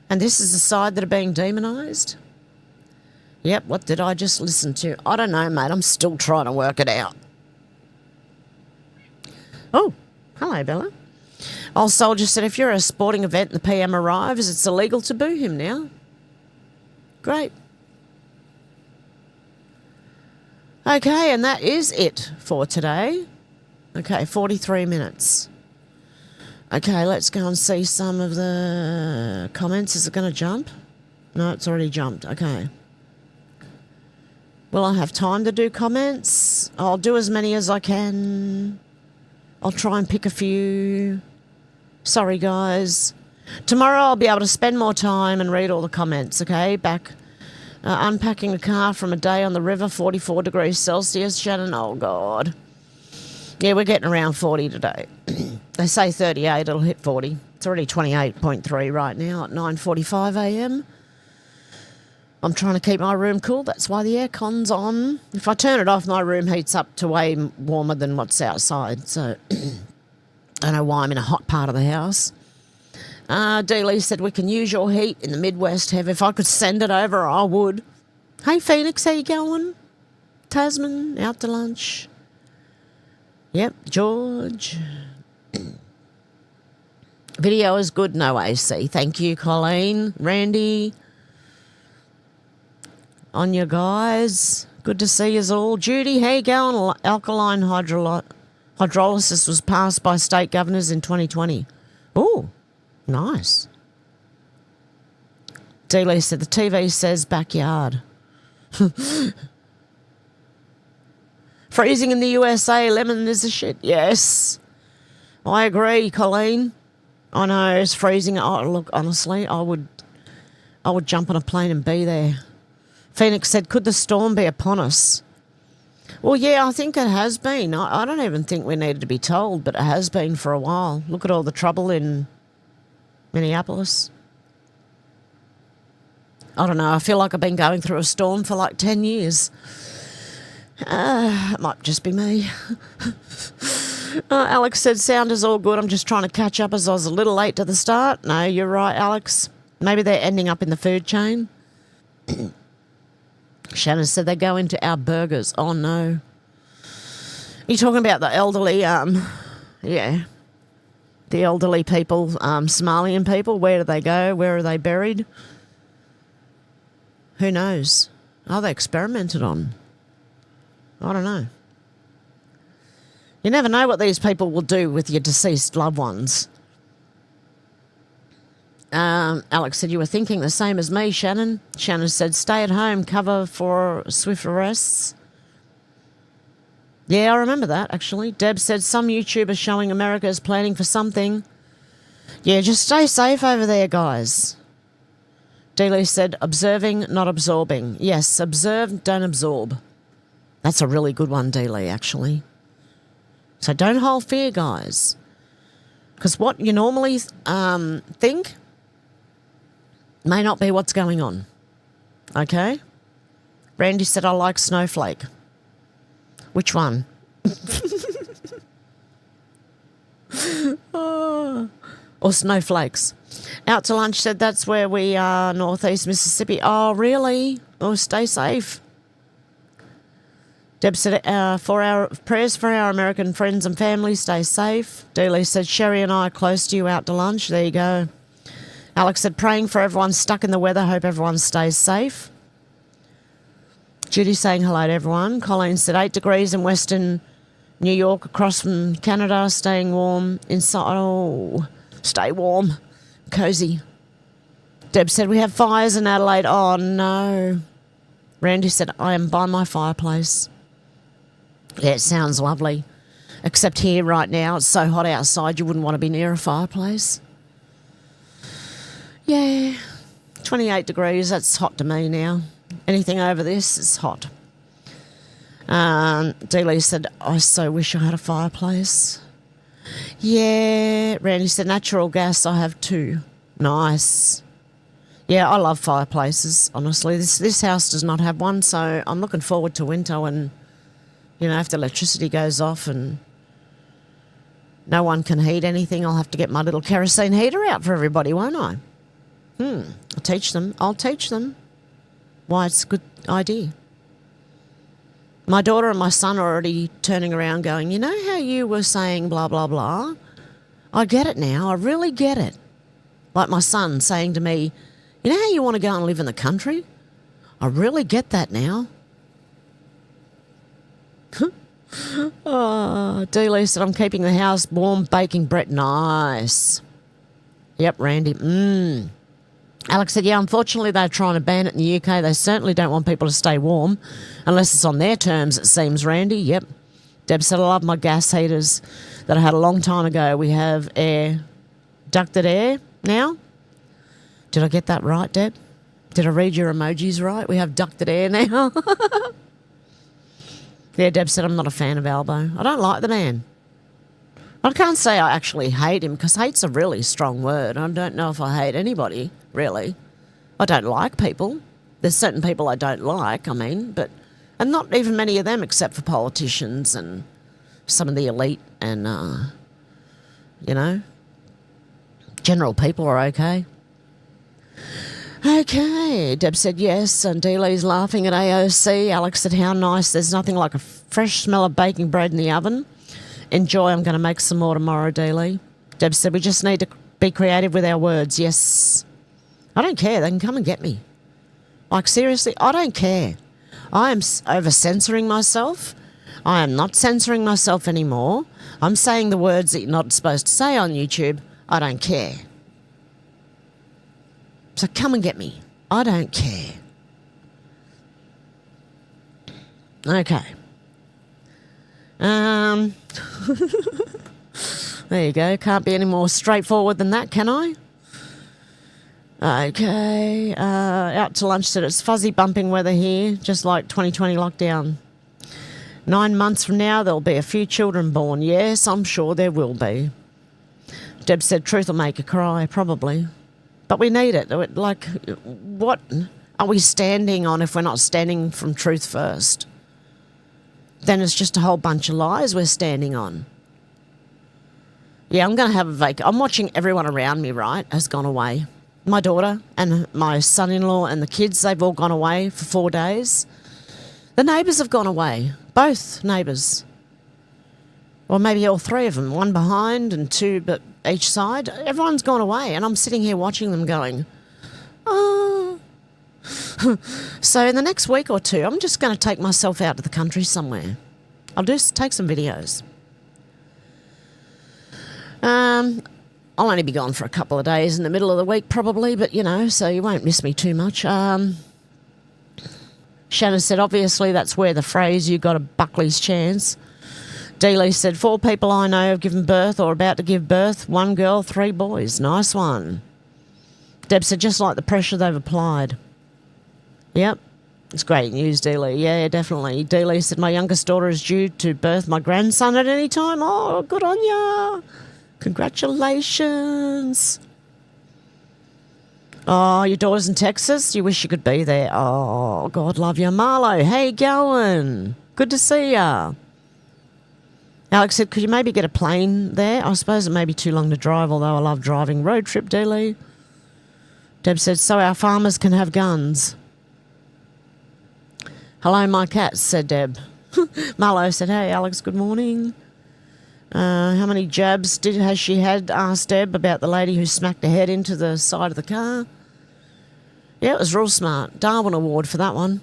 And this is the side that are being demonised? Yep, what did I just listen to? I don't know, mate. I'm still trying to work it out. Oh, hello, Bella. Old Soldier said, if you're at a sporting event and the PM arrives, it's illegal to boo him now. Great. Okay, and that is it for today. Okay, 43 minutes. Okay, let's go and see some of the comments. Is it going to jump? No, it's already jumped. Okay. Will I have time to do comments? I'll do as many as I can. I'll try and pick a few. Sorry, guys. Tomorrow I'll be able to spend more time and read all the comments, okay? Back unpacking the car from a day on the river, 44 degrees Celsius. Shannon, oh, God. Yeah, we're getting around 40 today. They say 38, it'll hit 40. It's already 28.3 right now at 9:45 a.m. I'm trying to keep my room cool. That's why the aircon's on. If I turn it off, my room heats up to way warmer than what's outside. So I don't know why I'm in a hot part of the house. Dealey said we can use your heat in the Midwest, Hev. If I could send it over, I would. Hey, Phoenix, how you going? Tasman, out to lunch. Yep, George. Video is good, no AC. Thank you, Colleen. Randy. on you guys. Good to see you all. Judy, how you going? Alkaline hydrolysis was passed by state governors in 2020. Oh, nice. D-Lee said the TV says backyard. Freezing in the USA, lemon is a shit. Yes. I agree, Colleen. I know it's freezing. Oh, look, honestly, I would jump on a plane and be there. Phoenix said, could the storm be upon us? Well, yeah, I think it has been. I don't even think we needed to be told, but it has been for a while. Look at all the trouble in Minneapolis. I don't know. I feel like I've been going through a storm for like 10 years. It might just be me. Alex said, sound is all good. I'm just trying to catch up as I was a little late to the start. No, you're right, Alex. Maybe they're ending up in the food chain. Shannon said they go into our burgers. Oh, no. You're talking about the elderly, yeah. The elderly people, Somalian people. Where do they go? Where are they buried? Who knows? Oh, they experimented on. I don't know. You never know what these people will do with your deceased loved ones. Alex said, you were thinking the same as me, Shannon. Shannon said, stay at home, cover for swift arrests. Yeah, I remember that, actually. Deb said, some YouTubers showing America is planning for something. Yeah, just stay safe over there, guys. D-Lee said, observing, not absorbing. Yes, observe, don't absorb. That's a really good one, D-Lee, actually. So don't hold fear, guys. Because what you normally think may not be what's going on. Okay? Randy said, I like Snowflake. Which one? Oh. Or Snowflakes. Out to lunch said, that's where we are, northeast Mississippi. Oh, really? Oh, stay safe. Deb said, prayers for our American friends and family. Stay safe. Dealey said, Sherry and I are close to you out to lunch. There you go. Alex said, praying for everyone stuck in the weather. Hope everyone stays safe. Judy saying hello to everyone. Colleen said, 8 degrees in Western New York, across from Canada, staying warm inside. Oh, stay warm. Cozy. Deb said, we have fires in Adelaide. Oh, no. Randy said, I am by my fireplace. Yeah, it sounds lovely. Except here right now, it's so hot outside you wouldn't want to be near a fireplace. Yeah, 28 degrees, that's hot to me now. Anything over this is hot. Dealey said, I so wish I had a fireplace. Yeah, Randy said, natural gas, I have 2. Nice. Yeah, I love fireplaces, honestly. This house does not have one, so I'm looking forward to winter when, you know, if the electricity goes off and no one can heat anything, I'll have to get my little kerosene heater out for everybody, won't I? I'll teach them why it's a good idea. My daughter and my son are already turning around going, you know how you were saying blah, blah, blah? I get it now. I really get it. Like my son saying to me, you know how you want to go and live in the country? I really get that now. Oh, Dealey said, I'm keeping the house warm, baking bread. Nice. Yep, Randy. Alex said, yeah, unfortunately they're trying to ban it in the UK. They certainly don't want people to stay warm unless it's on their terms, it seems, Randy. Yep. Deb said, I love my gas heaters that I had a long time ago. We have ducted air now. Did I get that right, Deb? Did I read your emojis right? We have ducted air now. Yeah, Deb said, I'm not a fan of Albo. I don't like the man. I can't say I actually hate him because hate's a really strong word. I don't know if I hate anybody, really. I don't like people. There's certain people I don't like, and not even many of them except for politicians and some of the elite and, general people are okay. Okay, Deb said yes, and Dealey's laughing at AOC. Alex said, how nice. There's nothing like a fresh smell of baking bread in the oven. Enjoy, I'm going to make some more tomorrow, Dealey. Deb said, we just need to be creative with our words. Yes. I don't care. They can come and get me. Like, seriously, I don't care. I am over-censoring myself. I am not censoring myself anymore. I'm saying the words that you're not supposed to say on YouTube. I don't care. So come and get me. I don't care. Okay. There you go. Can't be any more straightforward than that, can I? Okay. Out to lunch said it's fuzzy bumping weather here, just like 2020 lockdown. 9 months from now, there'll be a few children born. Yes, I'm sure there will be. Deb said truth will make you cry, probably. But we need it. Like, what are we standing on if we're not standing from truth first? Then it's just a whole bunch of lies we're standing on. Yeah, I'm going to have a vacation. I'm watching everyone around me, right, has gone away. My daughter and my son-in-law and the kids, they've all gone away for 4 days. The neighbours have gone away. Both neighbours. Or maybe all three of them. One behind and two but each side. Everyone's gone away and I'm sitting here watching them going, oh. So in the next week or two, I'm just going to take myself out to the country somewhere. I'll just take some videos. I'll only be gone for a couple of days in the middle of the week probably, but, you know, so you won't miss me too much. Shannon said, obviously that's where the phrase, you got a Buckley's chance. Dealey said, 4 people I know have given birth or about to give birth. 1 girl, 3 boys. Nice one. Deb said, just like the pressure they've applied. Yep. It's great news, Dealey. Yeah, definitely. Dealey said, my youngest daughter is due to birth my grandson at any time. Oh, good on ya. Congratulations. Oh, your daughter's in Texas? You wish you could be there. Oh, God love you. Marlo, how you going? Good to see ya. Alex said, could you maybe get a plane there? I suppose it may be too long to drive, although I love driving. Road trip, Dealey. Deb said, so our farmers can have guns. Hello, my cats, said Deb. Marlo said, hey, Alex, good morning. How many jabs has she had? Asked Deb about the lady who smacked her head into the side of the car. Yeah, it was real smart. Darwin Award for that one.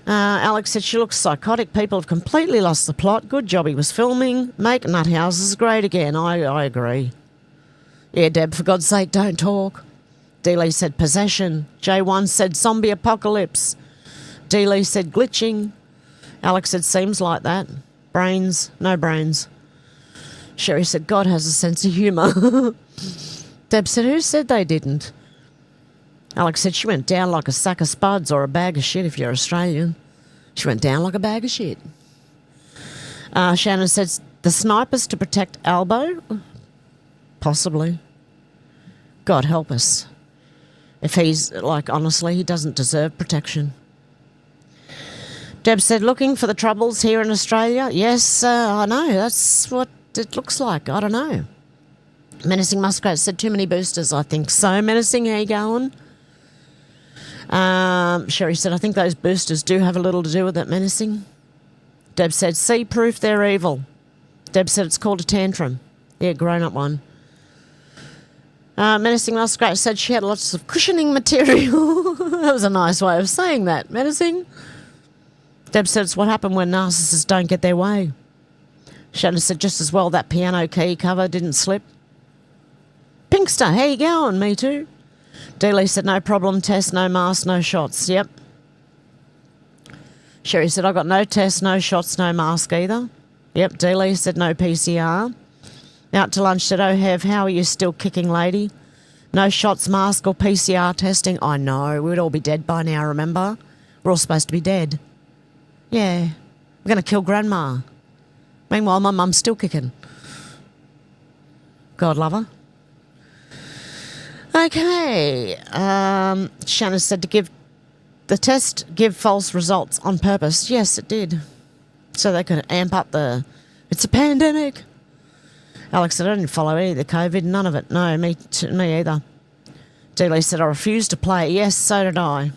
Alex said she looks psychotic. People have completely lost the plot. Good job he was filming. Make nut houses great again. I agree. Yeah, Deb, for God's sake, don't talk. Dealey said possession. J1 said zombie apocalypse. Dealey said glitching. Alex said seems like that. Brains, no brains. Sherry said God has a sense of humour. Deb said who said they didn't? Alex said she went down like a sack of spuds or a bag of shit if you're Australian. She went down like a bag of shit. Shannon said the snipers to protect Albo? Possibly. God help us. If he's, like, honestly, he doesn't deserve protection. Deb said, looking for the troubles here in Australia? Yes, I know. That's what it looks like. I don't know. Menacing Muskrat said, too many boosters, I think. So, Menacing, how you going? Sherry said, I think those boosters do have a little to do with it, Menacing. Deb said, see proof they're evil. Deb said, it's called a tantrum. Yeah, grown-up one. Menacing Muskrat said she had lots of cushioning material. That was a nice way of saying that, Menacing. Deb said it's what happened when narcissists don't get their way. Shannon said just as well that piano key cover didn't slip. Pinkster, how you going? Me too. Dealey said no problem, test, no mask, no shots. Yep. Sherry said I got no test, no shots, no mask either. Yep. Dealey said no PCR. Out to lunch said, oh, Hev, how are you still kicking, lady? No shots, mask or PCR testing. I know, we'd all be dead by now, remember? We're all supposed to be dead. Yeah, we're going to kill Grandma. Meanwhile, my mum's still kicking. God love her. Okay. Shannon said to give the test give false results on purpose. Yes, it did. So they could amp up the, it's a pandemic. Alex said, I didn't follow any of the COVID, none of it. No, me either. Dealey said, I refused to play. Yes, so did I.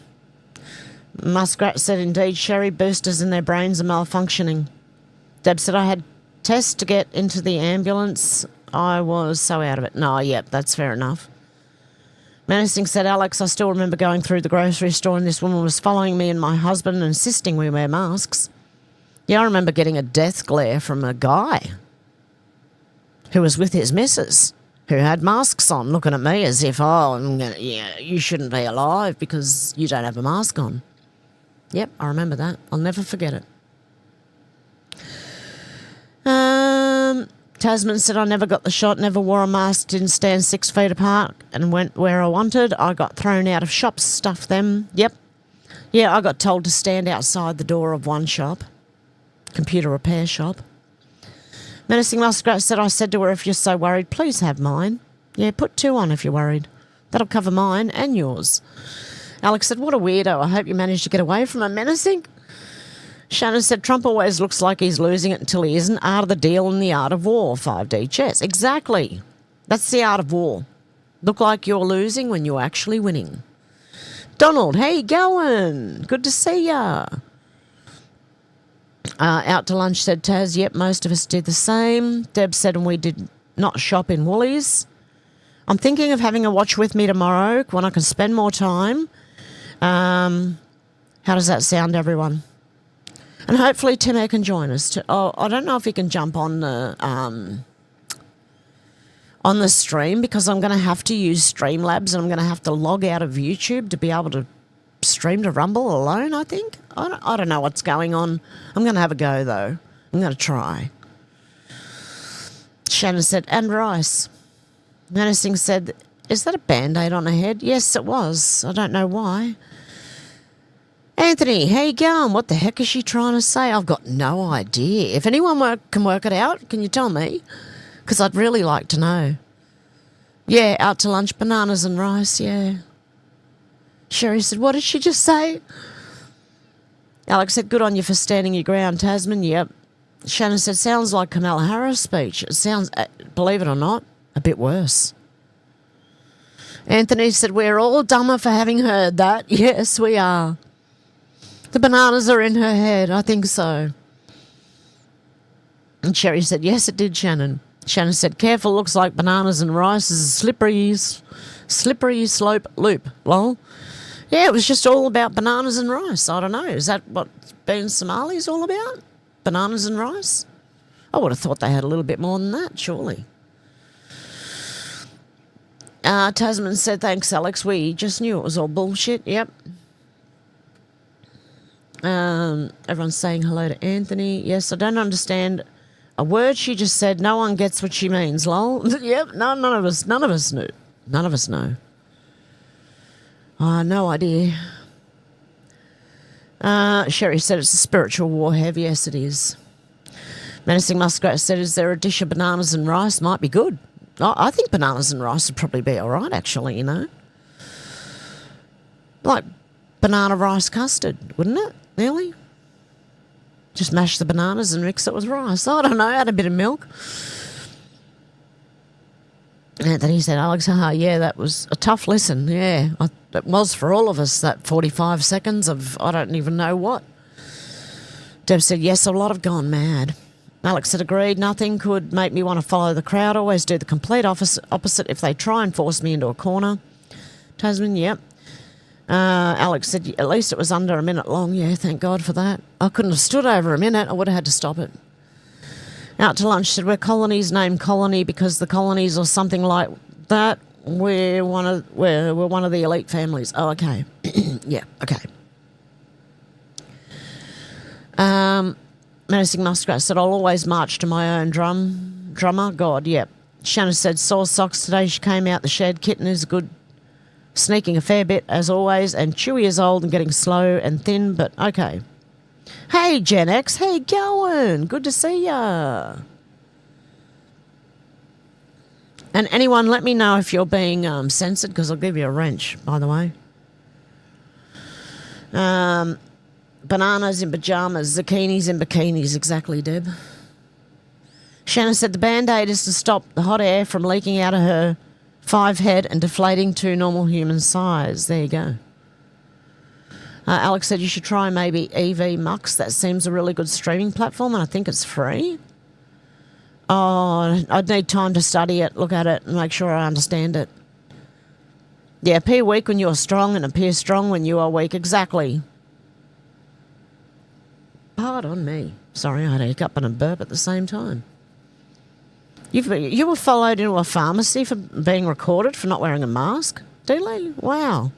Muskrat said, indeed, Sherry boosters in their brains are malfunctioning. Deb said, I had tests to get into the ambulance. I was so out of it. No, yep, that's fair enough. Menacing said, Alex, I still remember going through the grocery store and this woman was following me and my husband and insisting we wear masks. Yeah, I remember getting a death glare from a guy who was with his missus, who had masks on, looking at me as if, you shouldn't be alive because you don't have a mask on. Yep, I remember that. I'll never forget it. Tasman said, I never got the shot, never wore a mask, didn't stand 6 feet apart and went where I wanted. I got thrown out of shops, stuffed them. Yep. Yeah, I got told to stand outside the door of one shop, computer repair shop. Menacing Muskrat said, I said to her, if you're so worried, please have mine. Yeah, put 2 on if you're worried. That'll cover mine and yours. Alex said, what a weirdo. I hope you managed to get away from her. Menacing. Shannon said, Trump always looks like he's losing it until he isn't. Art of the deal in the art of war, 5D chess. Exactly. That's the art of war. Look like you're losing when you're actually winning. Donald, how you going? Good to see ya. Out to lunch, said Taz. Yep, most of us did the same. Deb said, and we did not shop in Woolies. I'm thinking of having a watch with me tomorrow when I can spend more time. How does that sound, everyone? And hopefully Tim can join us. I don't know if he can jump on the stream because I'm going to have to use Streamlabs and I'm going to have to log out of YouTube to be able to stream to Rumble alone, I think. I don't know what's going on. I'm going to have a go, though. I'm going to try. Shannon said, and rice. Menacing said, is that a Band-Aid on her head? Yes, it was. I don't know why. Anthony, how you going? What the heck is she trying to say? I've got no idea. If anyone can work it out, can you tell me? Because I'd really like to know. Yeah, out to lunch, bananas and rice, yeah. Sherry said, what did she just say? Alex said, good on you for standing your ground, Tasman. Yep. Shannon said, sounds like Kamala Harris' speech. It sounds, believe it or not, a bit worse. Anthony said, we're all dumber for having heard that. Yes, we are. The bananas are in her head. I think so. And Sherry said, yes, it did, Shannon. Shannon said, careful, looks like bananas and rice is a slippery slope loop. Lol. Yeah, it was just all about bananas and rice. I don't know. Is that what being Somali's all about? Bananas and rice? I would have thought they had a little bit more than that, surely. Tasman said, thanks, Alex. We just knew it was all bullshit. Yep. Everyone's saying hello to Anthony. Yes, I don't understand a word she just said. No one gets what she means, lol. Yep, none of us knew. None of us know. No idea. Sherry said it's a spiritual war, Hev. Yes, it is. Menacing Muskrat said, is there a dish of bananas and rice? Might be good. I think bananas and rice would probably be all right, actually, you know. Like banana rice custard, wouldn't it? Nearly. Just mash the bananas and mix it with rice. I don't know, add a bit of milk. And then he said, Alex, yeah, that was a tough listen. Yeah, it was for all of us, that 45 seconds of I don't even know what. Deb said, yes, a lot have gone mad. Alex said, agreed, nothing could make me want to follow the crowd. Always do the complete opposite if they try and force me into a corner. Tasman, yep. Alex said, at least it was under a minute long. Yeah, thank God for that. I couldn't have stood over a minute. I would have had to stop it. Out to lunch said, we're colonies named Colony because the colonies or something like that. We're one of the elite families. Oh, okay. Yeah, okay. Menacing Muskrat said, I'll always march to my own drummer. God, yep. Shannon said, sore socks today. She came out the shed. Kitten is good. Sneaking a fair bit, as always, and Chewy is old and getting slow and thin, but okay. Hey, Gen X, how you going? Good to see ya. And anyone, let me know if you're being censored, because I'll give you a wrench, by the way. Bananas in pyjamas, zucchinis in bikinis, exactly, Deb. Shannon said the Band-Aid is to stop the hot air from leaking out of her 5 head and deflating to normal human size. There you go. Alex said you should try maybe EV Mux. That seems a really good streaming platform and I think it's free. Oh, I'd need time to study it, look at it and make sure I understand it. Yeah, appear weak when you are strong and appear strong when you are weak. Exactly. Pardon me. Sorry, I had a hiccup and a burp at the same time. You were followed into a pharmacy for being recorded for not wearing a mask? Delay? Wow.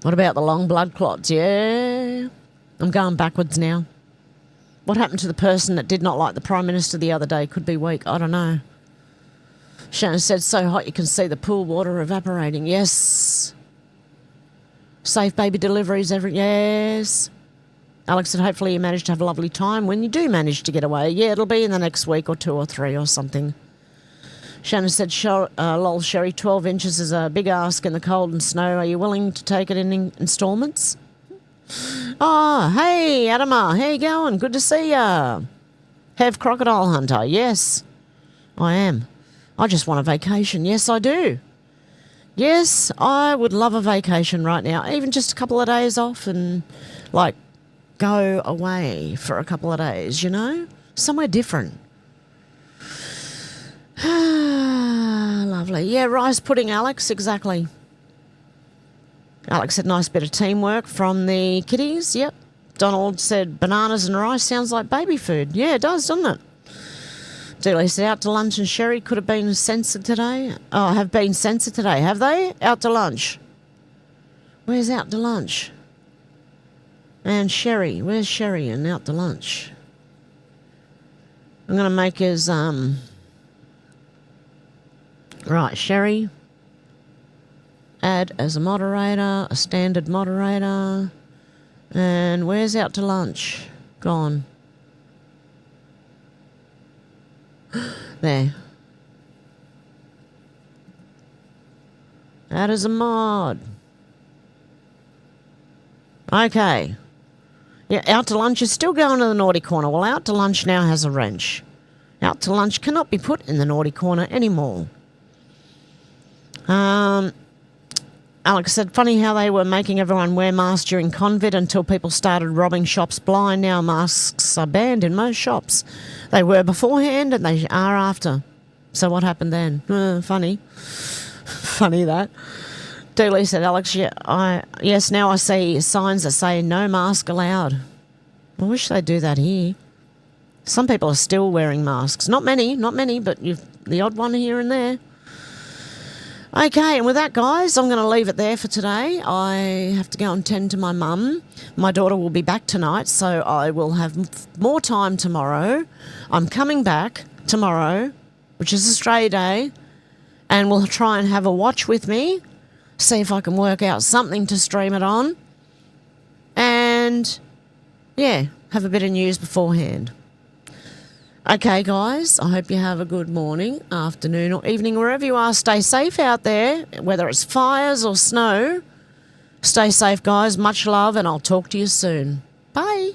What about the long blood clots? Yeah. I'm going backwards now. What happened to the person that did not like the Prime Minister the other day? Could be weak. I don't know. Shannon said, so hot you can see the pool water evaporating. Yes. Safe baby deliveries yes. Alex said, hopefully you manage to have a lovely time when you do manage to get away. Yeah, it'll be in the next week or 2 or 3 or something. Shannon said, lol, Sherry, 12 inches is a big ask in the cold and snow. Are you willing to take it in instalments? Oh, hey, Adama, how you going? Good to see ya. Have Crocodile Hunter. Yes, I am. I just want a vacation. Yes, I do. Yes, I would love a vacation right now. Even just a couple of days off and, like, go away for a couple of days, you know? Somewhere different. Lovely. Yeah, rice pudding, Alex, exactly. Alex said, nice bit of teamwork from the kiddies. Yep. Donald said, bananas and rice sounds like baby food. Yeah, it does, doesn't it? Dealey said, out to lunch and Sherry could have been censored today. Oh, have been censored today, have they? Out to lunch. Where's out to lunch? And Sherry, where's Sherry and out to lunch? I'm going to make his, right, Sherry. Add as a moderator, a standard moderator. And where's out to lunch? Gone. There. Add as a mod. Okay. Yeah, out to lunch is still going to the naughty corner. Well, out to lunch now has a wrench. Out to lunch cannot be put in the naughty corner anymore. Alex said, funny how they were making everyone wear masks during COVID until people started robbing shops blind. Now masks are banned in most shops. They were beforehand and they are after. So what happened then? Funny. Funny that. Dooley said, Alex, yes, now I see signs that say no mask allowed. I wish they'd do that here. Some people are still wearing masks. Not many, but the odd one here and there. Okay, and with that, guys, I'm going to leave it there for today. I have to go and tend to my mum. My daughter will be back tonight, so I will have more time tomorrow. I'm coming back tomorrow, which is Australia Day, and we'll try and have a watch with me, see if I can work out something to stream it on, and, yeah, have a bit of news beforehand. Okay, guys, I hope you have a good morning, afternoon or evening, wherever you are. Stay safe out there, whether it's fires or snow. Stay safe, guys. Much love, and I'll talk to you soon. Bye.